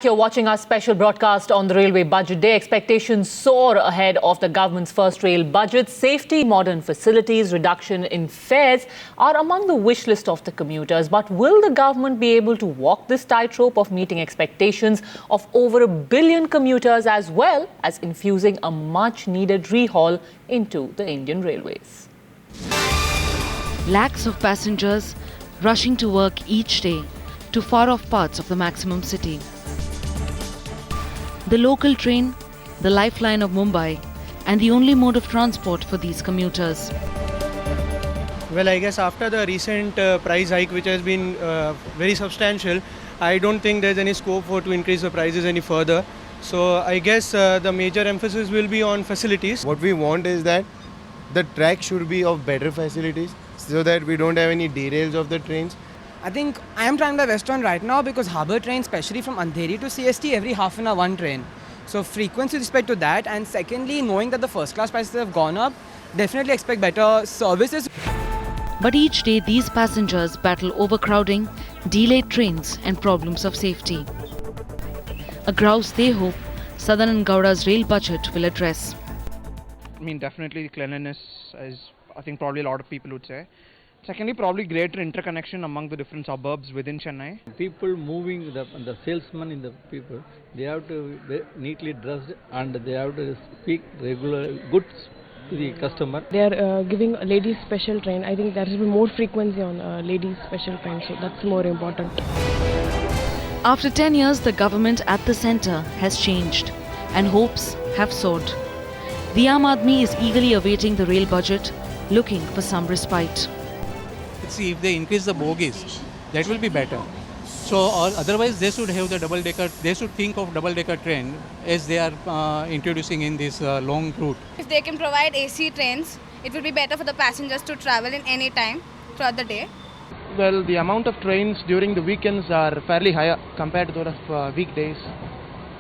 You're watching our special broadcast on the Railway Budget Day. Expectations soar ahead of the government's first rail budget. Safety, modern facilities, reduction in fares are among the wish list of the commuters. But will the government be able to walk this tightrope of meeting expectations of over 1 billion commuters as well as infusing a much-needed rehaul into the Indian Railways? Lakhs of passengers rushing to work each day to far-off parts of the maximum city. The local train, the lifeline of Mumbai, and the only mode of transport for these commuters. Well, I guess after the recent price hike, which has been very substantial, I don't think there's any scope to increase the prices any further. So I guess the major emphasis will be on facilities. What we want is that the track should be of better facilities so that we don't have any derails of the trains. I think I am trying the Western right now because harbour trains, especially from Andheri to CST, every half an hour one train. So frequency with respect to that, and secondly, knowing that the first class prices have gone up, definitely expect better services. But each day these passengers battle overcrowding, delayed trains and problems of safety. A grouse they hope Sadanand Gowda's rail budget will address. I mean, definitely cleanliness is, I think probably a lot of people would say. Secondly, probably greater interconnection among the different suburbs within Chennai. People moving, the salesmen in the people, they have to be neatly dressed and they have to speak regular goods to the customer. They are giving a ladies special train. I think there will be more frequency on ladies special train, so that's more important. After 10 years, the government at the centre has changed and hopes have soared. The Aam Aadmi is eagerly awaiting the rail budget, looking for some respite. See, if they increase the bogies, that will be better. So, or otherwise they should have the double-decker, they should think of double-decker train as they are introducing in this long route. If they can provide AC trains, it will be better for the passengers to travel in any time throughout the day. Well, the amount of trains during the weekends are fairly higher compared to those of weekdays.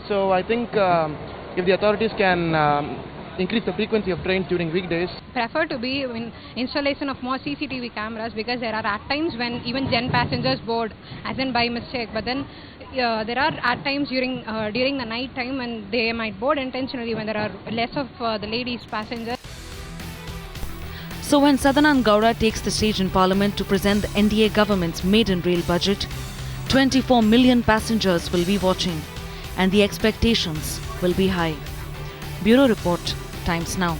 So I think if the authorities can increase the frequency of trains during weekdays. Prefer to be in installation of more CCTV cameras, because there are at times when even gen passengers board as in by mistake, but then there are at times during the night time when they might board intentionally when there are less of the ladies passengers. So when Sadanand Gowda takes the stage in Parliament to present the NDA government's maiden rail budget, 24 million passengers will be watching and the expectations will be high. Bureau Report, Times Now.